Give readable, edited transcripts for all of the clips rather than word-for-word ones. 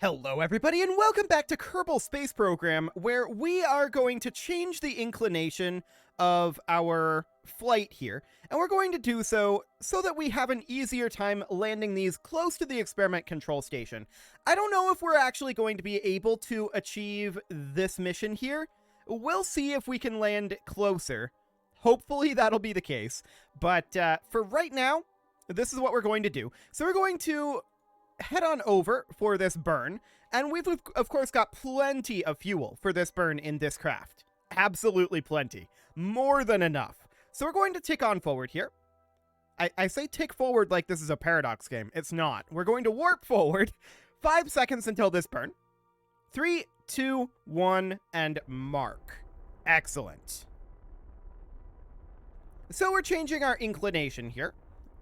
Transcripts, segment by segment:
Hello everybody and welcome back to Kerbal Space Program, where we are going to change the inclination of our flight here, and we're going to do so that we have an easier time landing these close to the experiment control station. I don't know if we're actually going to be able to achieve this mission here. We'll see if we can land closer. Hopefully that'll be the case, but for right now, this is what we're going to do. So we're going to head on over for this burn, and we've of course got plenty of fuel for this burn in this craft. Absolutely plenty. More than enough. So we're going to tick on forward here. I say tick forward like this is a Paradox game. It's not. We're going to warp forward 5 seconds until this burn. 3, 2, 1, and mark. Excellent. So we're changing our inclination here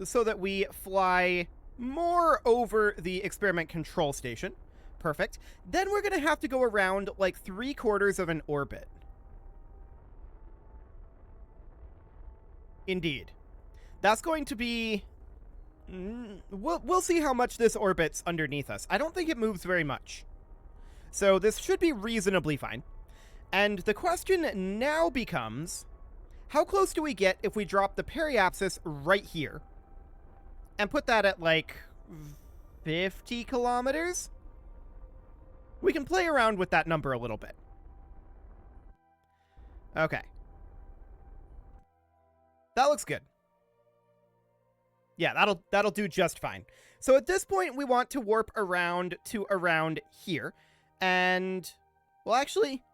so that we fly more over the experiment control station. Perfect. Then we're going to have to go around like 3/4 of an orbit. Indeed. That's going to be... We'll see how much this orbits underneath us. I don't think it moves very much. So this should be reasonably fine. And the question now becomes, how close do we get if we drop the periapsis right here and put that at like 50 kilometers? We can play around with that number a little bit. Okay. That looks good. Yeah, that'll do just fine. So at this point, we want to warp around to around here. And, well, actually,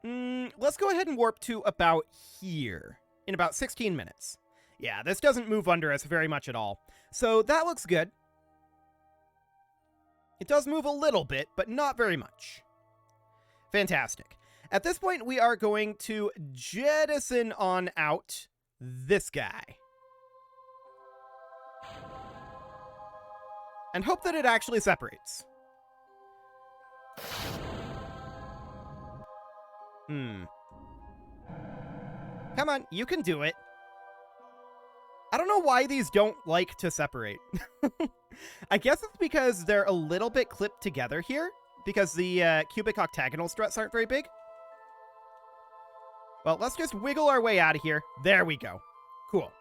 let's go ahead and warp to about here in about 16 minutes. Yeah, this doesn't move under us very much at all. So that looks good. It does move a little bit, but not very much. Fantastic. At this point, we are going to jettison on out this guy. And hope that it actually separates. Come on, you can do it. I don't know why these don't like to separate. I guess it's because they're a little bit clipped together here, because the cubic octagonal struts aren't very big. Well, let's just wiggle our way out of here. There we go. Cool.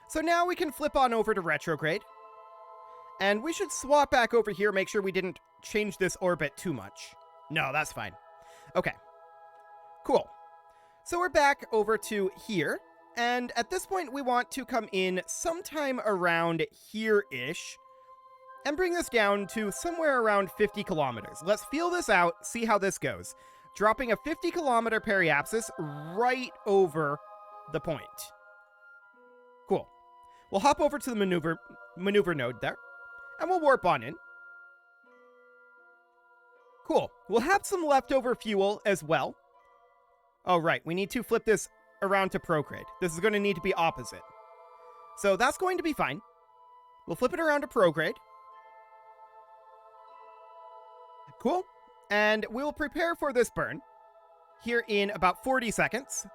So now we can flip on over to retrograde. And we should swap back over here, make sure we didn't change this orbit too much. No, that's fine. Okay. Cool. So we're back over to here. And at this point, we want to come in sometime around here-ish and bring this down to somewhere around 50 kilometers. Let's feel this out, see how this goes. Dropping a 50-kilometer periapsis right over the point. Cool. We'll hop over to the maneuver node there, and we'll warp on in. Cool. We'll have some leftover fuel as well. Oh, right. We need to flip this around to prograde. This is going to need to be opposite. So that's going to be fine. We'll flip it around to prograde. Cool. And we'll prepare for this burn here in about 40 seconds,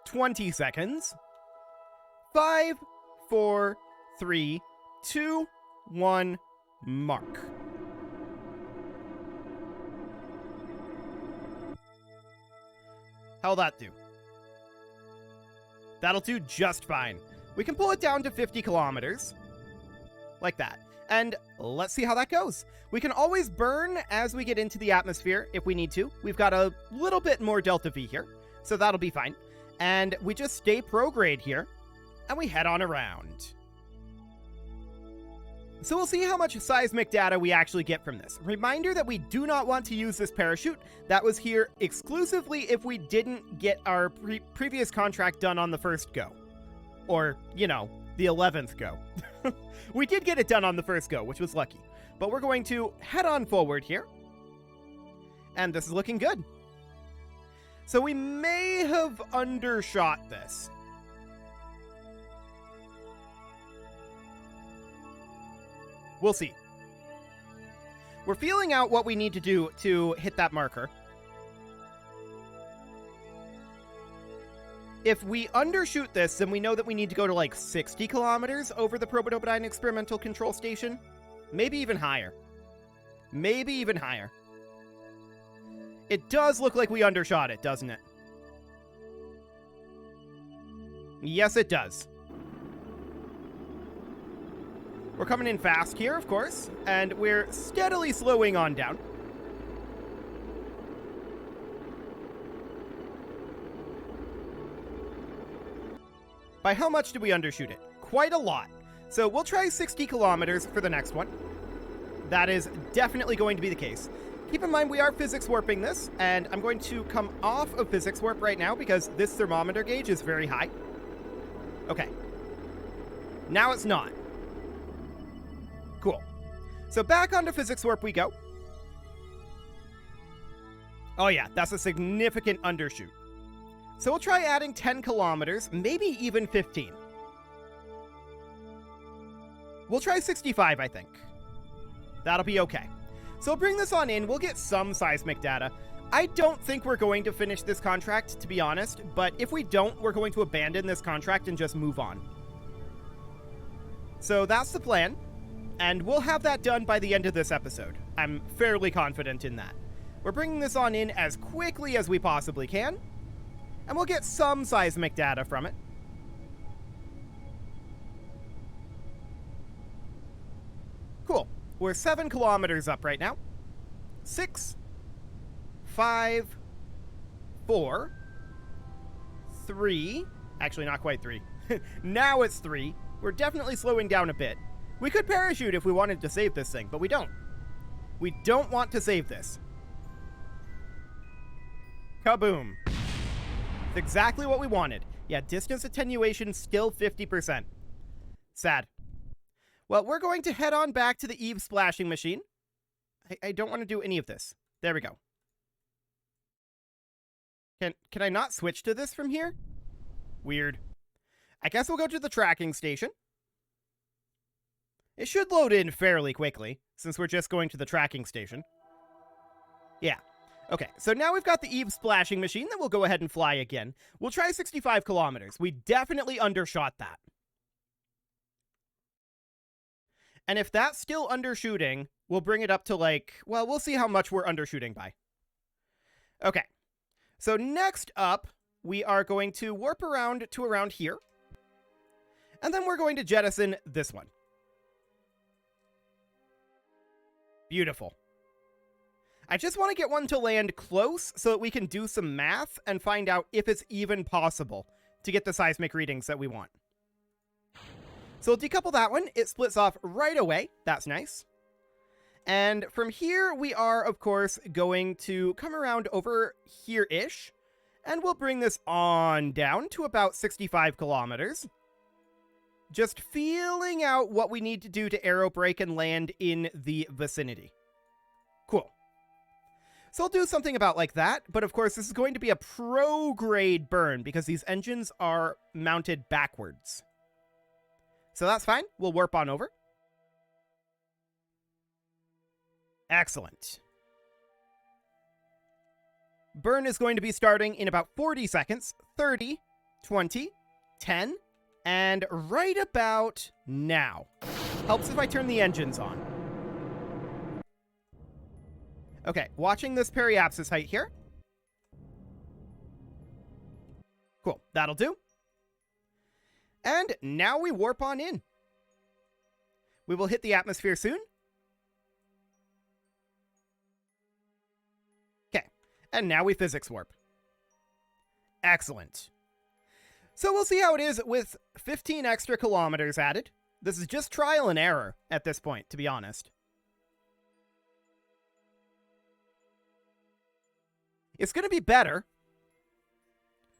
20 seconds, 5, 4, 3, 2, 1, mark. How'll that do? That'll do just fine. We can pull it down to 50 kilometers. Like that. And let's see how that goes. We can always burn as we get into the atmosphere if we need to. We've got a little bit more delta V here, so that'll be fine. And we just stay prograde here, and we head on around. So we'll see how much seismic data we actually get from this. Reminder that we do not want to use this parachute. That was here exclusively if we didn't get our previous contract done on the first go. Or, you know, the 11th go. We did get it done on the first go, which was lucky. But we're going to head on forward here. And this is looking good. So we may have undershot this. We'll see. We're feeling out what we need to do to hit that marker. If we undershoot this, then we know that we need to go to like 60 kilometers over the Prototyne Experimental Control Station. Maybe even higher. Maybe even higher. It does look like we undershot it, doesn't it? Yes, it does. We're coming in fast here, of course, and we're steadily slowing on down. By how much did we undershoot it? Quite a lot. So we'll try 60 kilometers for the next one. That is definitely going to be the case. Keep in mind we are physics warping this, and I'm going to come off of physics warp right now because this thermometer gauge is very high. Okay. Now it's not. Cool. So back onto physics warp we go. Oh yeah, that's a significant undershoot. So we'll try adding 10 kilometers, maybe even 15. We'll try 65, I think. That'll be okay. So we'll bring this on in, we'll get some seismic data. I don't think we're going to finish this contract, to be honest, but if we don't, we're going to abandon this contract and just move on. So that's the plan, and we'll have that done by the end of this episode. I'm fairly confident in that. We're bringing this on in as quickly as we possibly can, and we'll get some seismic data from it. Cool. We're 7 kilometers up right now. 6, 5, 4, 3. Actually, not quite 3. Now it's 3. We're definitely slowing down a bit. We could parachute if we wanted to save this thing, but we don't. We don't want to save this. Kaboom. It's exactly what we wanted. Yeah, distance attenuation still 50%. Sad. Well, we're going to head on back to the Eve splashing machine. I don't want to do any of this. There we go. Can I not switch to this from here? Weird. I guess we'll go to the tracking station. It should load in fairly quickly, since we're just going to the tracking station. Yeah. Okay, so now we've got the Eve splashing machine that we'll go ahead and fly again. We'll try 65 kilometers. We definitely undershot that. And if that's still undershooting, we'll bring it up to like, well, we'll see how much we're undershooting by. Okay, so next up, we are going to warp around to around here. And then we're going to jettison this one. Beautiful. I just want to get one to land close so that we can do some math and find out if it's even possible to get the seismic readings that we want. So we'll decouple that one. It splits off right away. That's nice. And from here, we are, of course, going to come around over here-ish. And we'll bring this on down to about 65 kilometers. Just feeling out what we need to do to aerobrake and land in the vicinity. Cool. So I'll do something about like that, but of course this is going to be a pro-grade burn because these engines are mounted backwards. So that's fine. We'll warp on over. Excellent. Burn is going to be starting in about 40 seconds. 30, 20, 10, and right about now. Helps if I turn the engines on. Okay, watching this periapsis height here. Cool, that'll do. And now we warp on in. We will hit the atmosphere soon. Okay, and now we physics warp. Excellent. So we'll see how it is with 15 extra kilometers added. This is just trial and error at this point, to be honest. It's going to be better,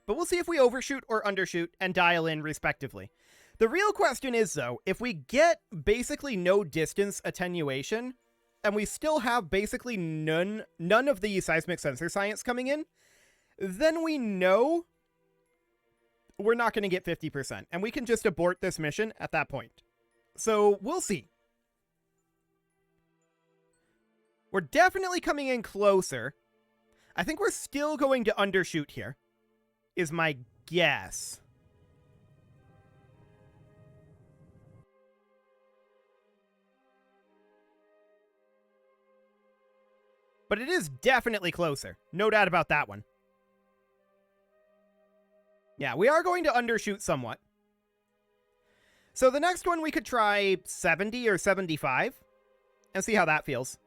but we'll see if we overshoot or undershoot and dial in respectively. The real question is, though, if we get basically no distance attenuation, and we still have basically none of the seismic sensor science coming in, then we know we're not going to get 50%, and we can just abort this mission at that point. So we'll see. We're definitely coming in closer. I think we're still going to undershoot here, is my guess. But it is definitely closer. No doubt about that one. Yeah, we are going to undershoot somewhat. So the next one we could try 70 or 75 and see how that feels.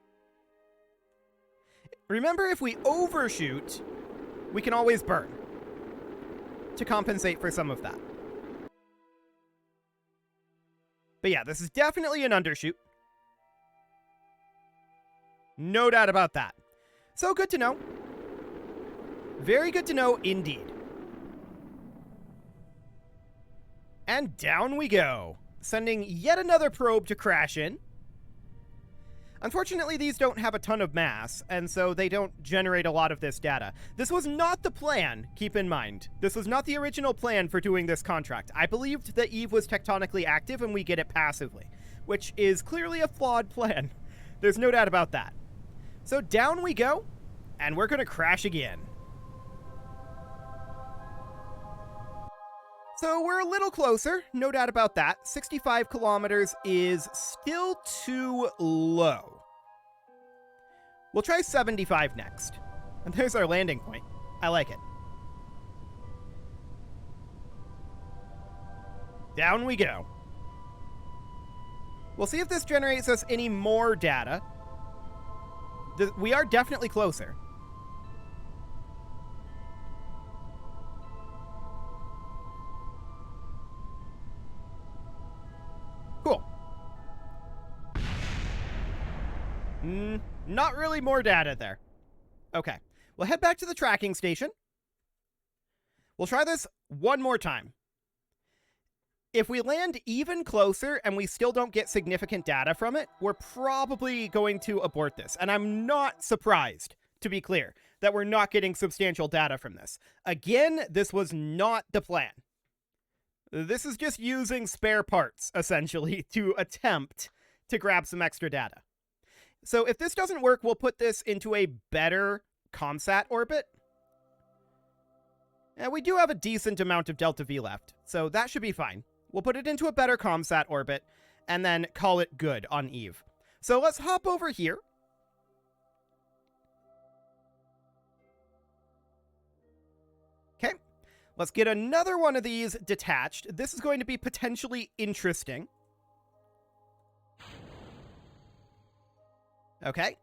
Remember, if we overshoot, we can always burn to compensate for some of that. But yeah, this is definitely an undershoot. No doubt about that. So good to know. Very good to know indeed. And down we go, sending yet another probe to crash in. Unfortunately, these don't have a ton of mass, and so they don't generate a lot of this data. This was not the plan, keep in mind. This was not the original plan for doing this contract. I believed that Eve was tectonically active and we get it passively, which is clearly a flawed plan. There's no doubt about that. So down we go, and we're going to crash again. So we're a little closer, no doubt about that. 65 kilometers is still too low. We'll try 75 next. And there's our landing point. I like it. Down we go. We'll see if this generates us any more data. We are definitely closer. Cool. Not really more data there. Okay. We'll head back to the tracking station. We'll try this one more time. If we land even closer and we still don't get significant data from it, we're probably going to abort this. And I'm not surprised, to be clear, that we're not getting substantial data from this. Again, this was not the plan. This is just using spare parts, essentially, to attempt to grab some extra data. So if this doesn't work, we'll put this into a better ComSat orbit. And we do have a decent amount of delta V left, so that should be fine. We'll put it into a better ComSat orbit, and then call it good on Eve. So let's hop over here. Okay. Let's get another one of these detached. This is going to be potentially interesting. Okay.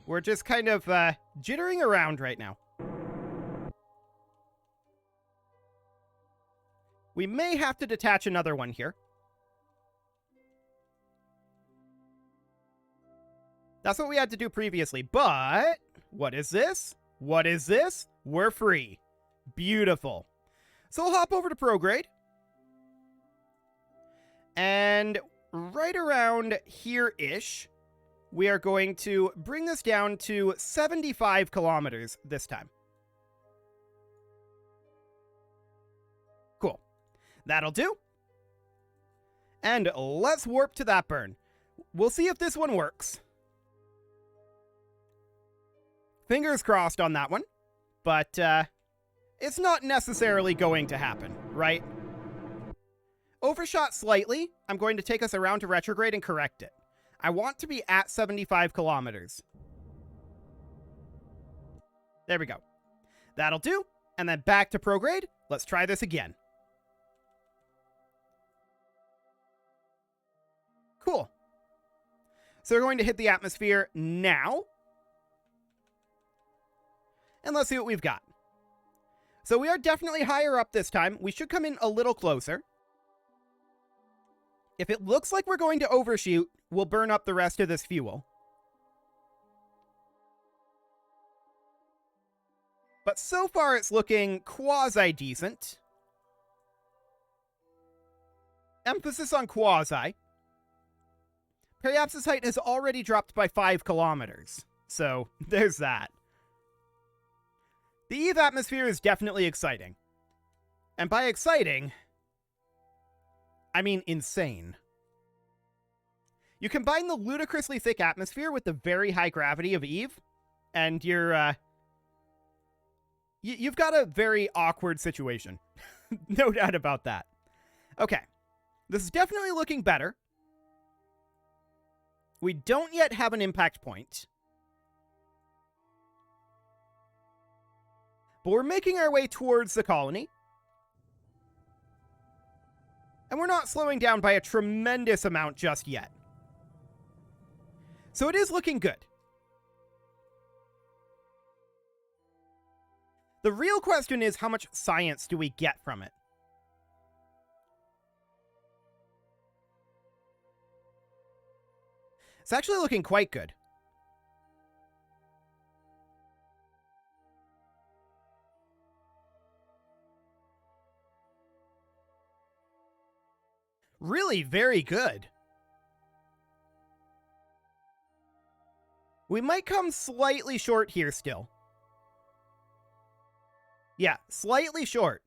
We're just kind of jittering around right now. We may have to detach another one here. That's what we had to do previously, but what is this? What is this? We're free. Beautiful. So we'll hop over to Prograde. And right around here-ish, we are going to bring this down to 75 kilometers this time. Cool. That'll do. And let's warp to that burn. We'll see if this one works. Fingers crossed on that one, but it's not necessarily going to happen, right? Overshot slightly. I'm going to take us around to retrograde and correct it. I want to be at 75 kilometers. There we go. That'll do. And then back to prograde. Let's try this again. Cool. So we're going to hit the atmosphere now. And let's see what we've got. So we are definitely higher up this time. We should come in a little closer. If it looks like we're going to overshoot, we'll burn up the rest of this fuel. But so far it's looking quasi-decent. Emphasis on quasi. Periapsis height has already dropped by 5 kilometers. So there's that. The Eve atmosphere is definitely exciting. And by exciting, I mean insane. You combine the ludicrously thick atmosphere with the very high gravity of Eve, and you've got a very awkward situation. No doubt about that. Okay. This is definitely looking better. We don't yet have an impact point. But we're making our way towards the colony. And we're not slowing down by a tremendous amount just yet. So it is looking good. The real question is, how much science do we get from it? It's actually looking quite good. Really very good. We might come slightly short here still. Yeah, slightly short.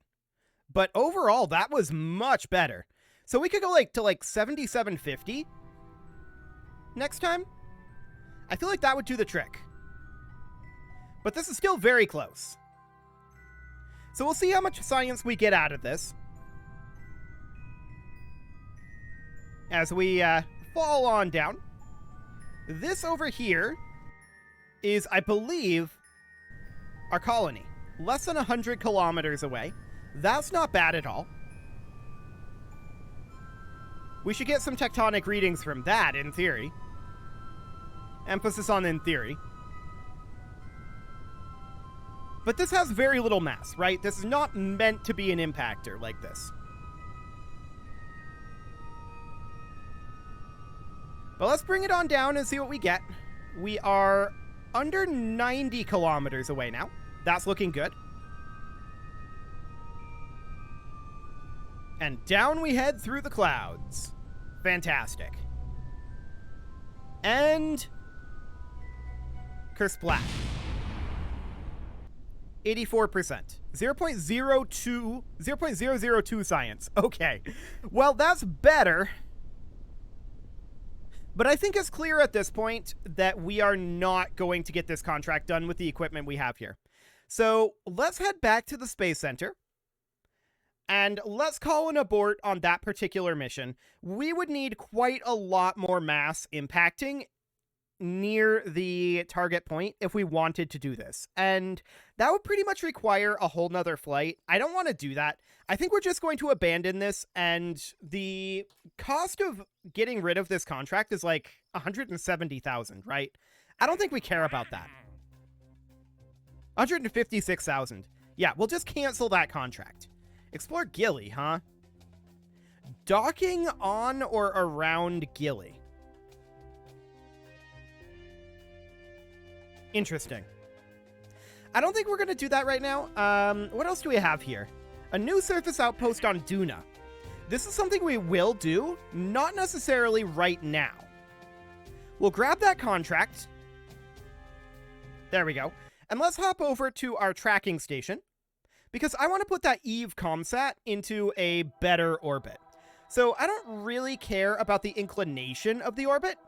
But overall, that was much better. So we could go to 7750 next time. I feel like that would do the trick. But this is still very close. So we'll see how much science we get out of this. As we fall on down. This over here is, I believe, our colony. Less than 100 kilometers away. That's not bad at all. We should get some tectonic readings from that, in theory. Emphasis on in theory. But this has very little mass, right? This is not meant to be an impactor like this. But let's bring it on down and see what we get. We are under 90 kilometers away now. That's looking good. And down we head through the clouds. Fantastic. And Kersplat. 84%. 0.002 science. Okay. Well, that's better. But I think it's clear at this point that we are not going to get this contract done with the equipment we have here. So let's head back to the Space Center. And let's call an abort on that particular mission. We would need quite a lot more mass impacting near the target point if we wanted to do this. And that would pretty much require a whole nother flight. I don't want to do that. I think we're just going to abandon this, and the cost of getting rid of this contract is like 170,000, right? I don't think we care about that. 156,000. Yeah, we'll just cancel that contract. Explore Gilly, huh? Docking on or around Gilly. Interesting. I don't think we're going to do that right now. What else do we have here? A new surface outpost on Duna. This is something we will do, not necessarily right now. We'll grab that contract. There we go. And let's hop over to our tracking station, because I want to put that Eve ComSat into a better orbit. So I don't really care about the inclination of the orbit.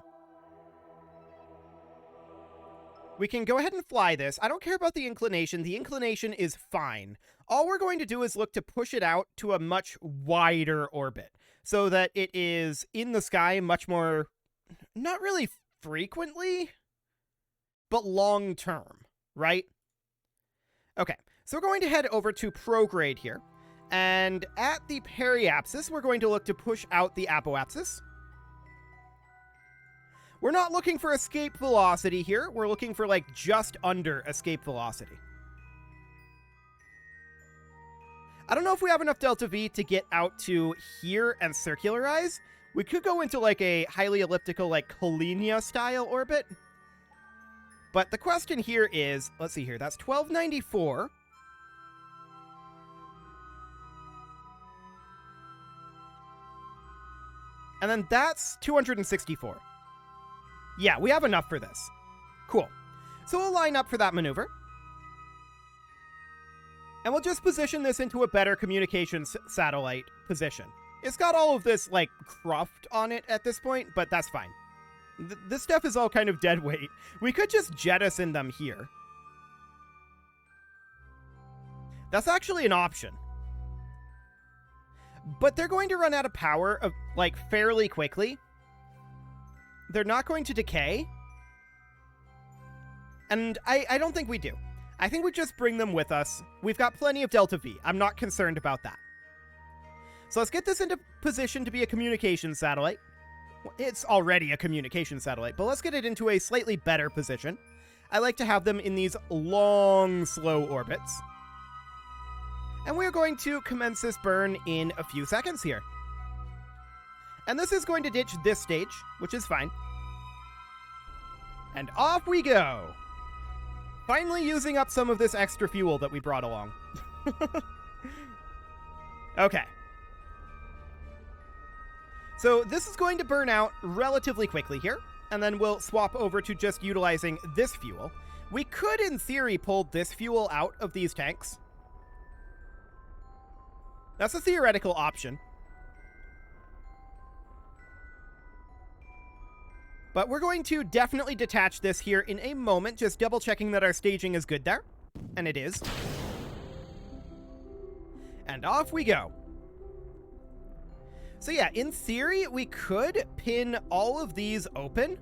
We can go ahead and fly this. I don't care about the inclination. The inclination is fine. All we're going to do is look to push it out to a much wider orbit so that it is in the sky much more, not really frequently, but long term, right? Okay, so we're going to head over to prograde here. And at the periapsis, we're going to look to push out the apoapsis. We're not looking for escape velocity here. We're looking for like just under escape velocity. I don't know if we have enough delta V to get out to here and circularize. We could go into like a highly elliptical, like Collina style orbit. But the question here is, let's see here, that's 1294. And then that's 264. Yeah, we have enough for this. Cool. So we'll line up for that maneuver. And we'll just position this into a better communications satellite position. It's got all of this, like, cruft on it at this point, but that's fine. This stuff is all kind of dead weight. We could just jettison them here. That's actually an option. but they're going to run out of power of like fairly quickly. They're not going to decay. And I don't think we do. I think we just bring them with us. We've got plenty of Delta V. I'm not concerned about that. So let's get this into position to be a communication satellite. It's already a communication satellite, but let's get it into a slightly better position. I like to have them in these long, slow orbits. And we're going to commence this burn in a few seconds here. And this is going to ditch this stage, which is fine. And off we go. Finally using up some of this extra fuel that we brought along. Okay. So this is going to burn out relatively quickly here, and then we'll swap over to just utilizing this fuel. We could, in theory, pull this fuel out of these tanks. That's a theoretical option. But we're going to definitely detach this here in a moment, just double checking that our staging is good there. And it is. And off we go. So yeah, in theory, we could pin all of these open.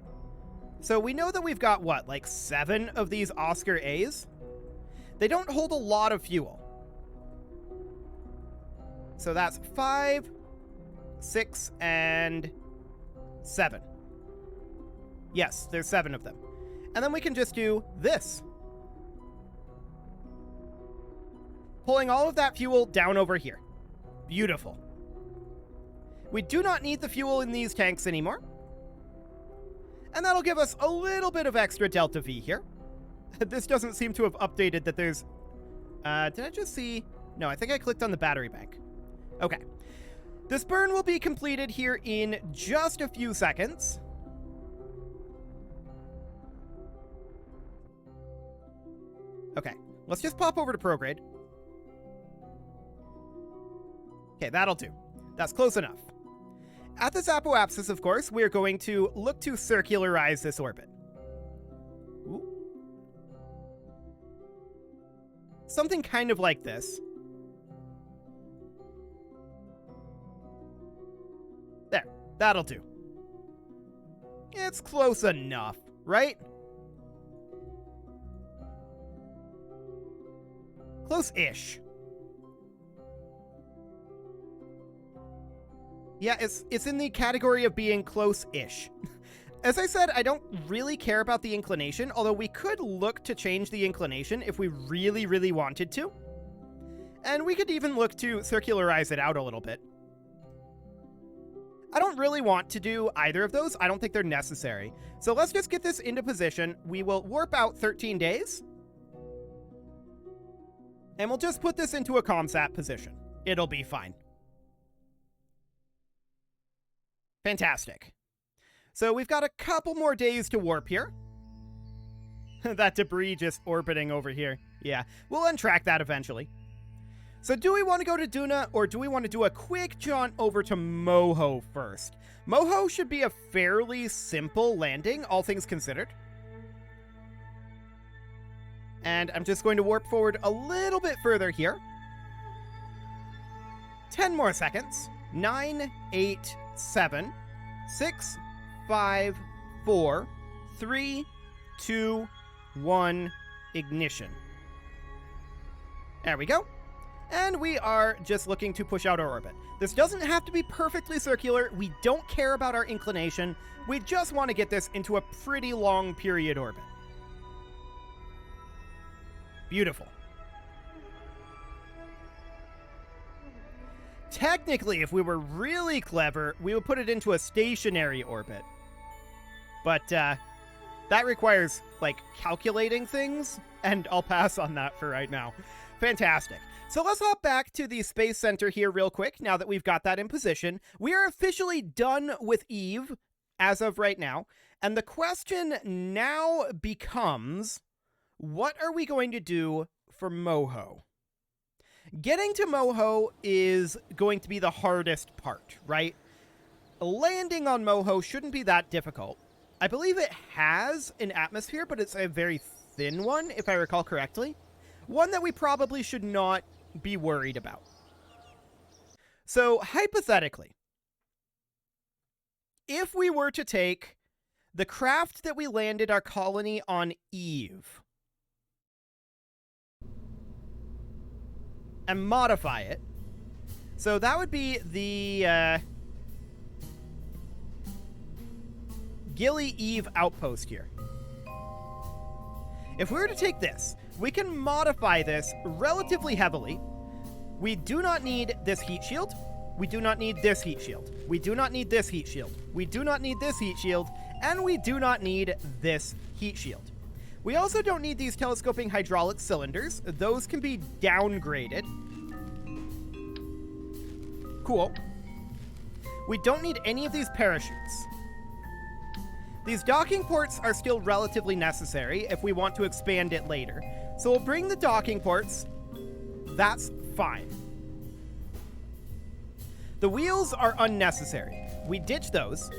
So we know that we've got, what, like 7 of these Oscar A's? They don't hold a lot of fuel. So that's 5, 6, and 7. Yes, there's 7 of them. And then we can just do this. Pulling all of that fuel down over here. Beautiful. We do not need the fuel in these tanks anymore. And that'll give us a little bit of extra Delta V here. This doesn't seem to have updated that there's... did I just see... No, I think I clicked on the battery bank. Okay. This burn will be completed here in just a few seconds. Okay, let's just pop over to prograde. Okay, that'll do. That's close enough. At this apoapsis, of course, we're going to look to circularize this orbit. Ooh. Something kind of like this. There, that'll do. It's close enough, right? Close-ish. Yeah, it's in the category of being close-ish. As I said, I don't really care about the inclination, although we could look to change the inclination if we really, really wanted to. And we could even look to circularize it out a little bit. I don't really want to do either of those. I don't think they're necessary. So let's just get this into position. We will warp out 13 days. And we'll just put this into a ComSat position. It'll be fine. Fantastic. So we've got a couple more days to warp here. That debris just orbiting over here. Yeah, we'll untrack that eventually. So do we want to go to Duna, or do we want to do a quick jaunt over to Moho first? Moho should be a fairly simple landing, all things considered. And I'm just going to warp forward a little bit further here. 10 more seconds. 9, 8, 7, 6, 5, 4, 3, 2, 1, ignition. There we go. And we are just looking to push out our orbit. This doesn't have to be perfectly circular. We don't care about our inclination. We just want to get this into a pretty long period orbit. Beautiful. Technically, if we were really clever, we would put it into a stationary orbit. But that requires, like, calculating things, and I'll pass on that for right now. Fantastic. So let's hop back to the Space Center here real quick, now that we've got that in position. We are officially done with Eve, as of right now, and the question now becomes, what are we going to do for Moho? Getting to Moho is going to be the hardest part, right? Landing on Moho shouldn't be that difficult. I believe it has an atmosphere, but it's a very thin one, if I recall correctly. One that we probably should not be worried about. So hypothetically, if we were to take the craft that we landed our colony on Eve and modify it, so that would be the Gilly Eve outpost here. If we were to take this, we can modify this relatively heavily. We do not need this heat shield. We do not need this heat shield. We do not need this heat shield. We do not need this heat shield. And we do not need this heat shield. We also don't need these telescoping hydraulic cylinders. Those can be downgraded. Cool. We don't need any of these parachutes. These docking ports are still relatively necessary if we want to expand it later. So we'll bring the docking ports. That's fine. The wheels are unnecessary. We ditch those.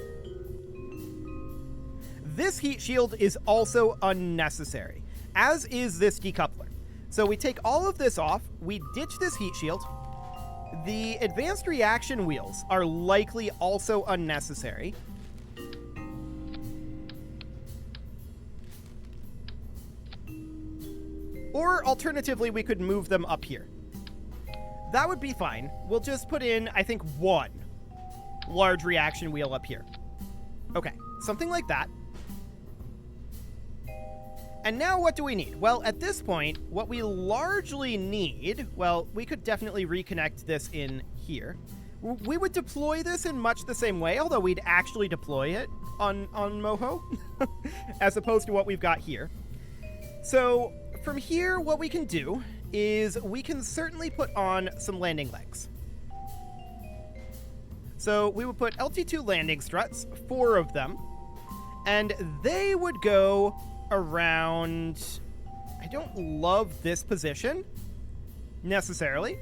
This heat shield is also unnecessary, as is this decoupler. So we take all of this off. We ditch this heat shield. The advanced reaction wheels are likely also unnecessary. Or alternatively, we could move them up here. That would be fine. We'll just put in, I think, one large reaction wheel up here. Okay, something like that. And now what do we need? Well, at this point, what we largely need, well, we could definitely reconnect this in here. We would deploy this in much the same way, although we'd actually deploy it on Moho, as opposed to what we've got here. So from here, what we can do is we can certainly put on some landing legs. So we would put LT2 landing struts, 4 of them, and they would go around... I don't love this position, necessarily,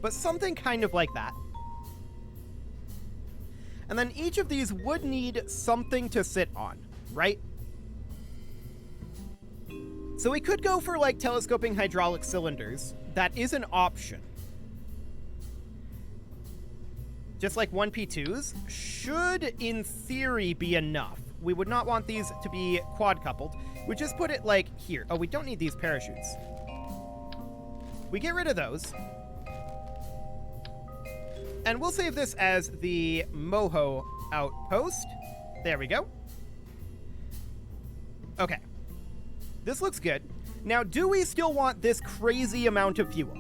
but something kind of like that. And then each of these would need something to sit on, right? So we could go for, like, telescoping hydraulic cylinders. That is an option. Just like 1P2s should, in theory, be enough. We would not want these to be quad-coupled. We just put it, like, here. Oh, we don't need these parachutes. We get rid of those. And we'll save this as the Moho outpost. There we go. Okay. This looks good. Now, do we still want this crazy amount of fuel?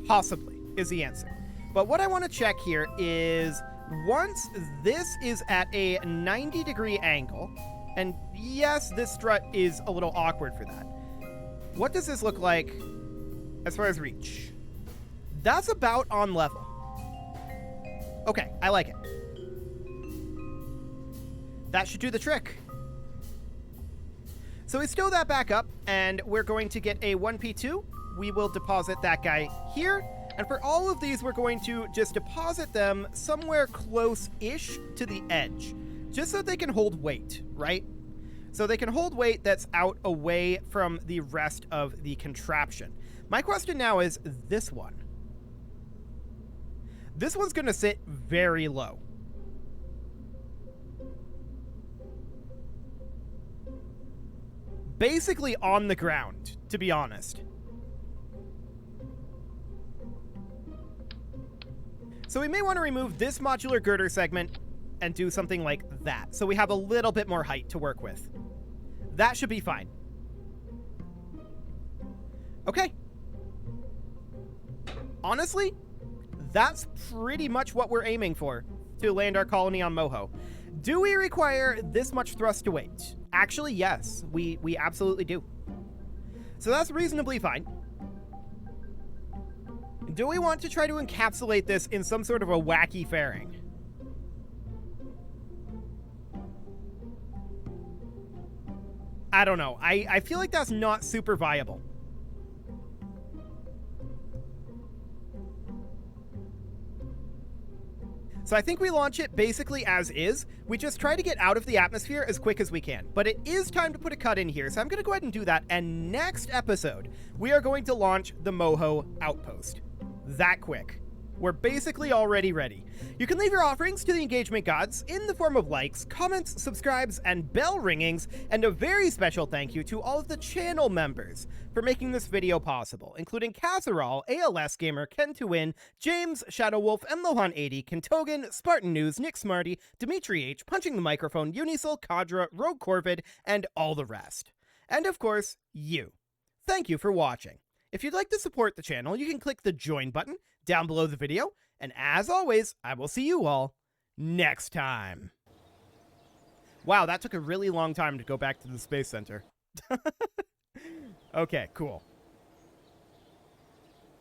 Possibly, is the answer. But what I want to check here is once this is at a 90-degree angle, and yes, this strut is a little awkward for that. What does this look like as far as reach? That's about on level. Okay, I like it. That should do the trick. So we stow that back up, and we're going to get a 1P2. We will deposit that guy here. And for all of these, we're going to just deposit them somewhere close-ish to the edge, just so they can hold weight, right? So they can hold weight that's out away from the rest of the contraption. My question now is this one. This one's going to sit very low. Basically on the ground, to be honest. So we may want to remove this modular girder segment and do something like that, so we have a little bit more height to work with. That should be fine. Okay. Honestly, that's pretty much what we're aiming for to land our colony on Moho. Do we require this much thrust to weight? Actually, yes, we absolutely do. So that's reasonably fine. Do we want to try to encapsulate this in some sort of a wacky fairing? I don't know. I feel like that's not super viable. So I think we launch it basically as is. We just try to get out of the atmosphere as quick as we can. But it is time to put a cut in here, so I'm going to go ahead and do that. And next episode, we are going to launch the Moho outpost. That quick. we're basically already ready. You can leave your offerings to the engagement gods in the form of likes, comments, subscribes, and bell ringings, and a very special thank you to all of the channel members for making this video possible, including Casserole, ALS Gamer, Ken2Win, James, Shadowwolf, Mlohan80, Kentogan, Spartan News, Nick Smarty, Dimitri H, Punching the Microphone, Unisil, Kadra, Rogue Corvid, and all the rest. And of course, you. Thank you for watching. If you'd like to support the channel, you can click the join button down below the video, and as always, I will see you all next time. Wow, that took a really long time to go back to the Space Center. Okay, cool.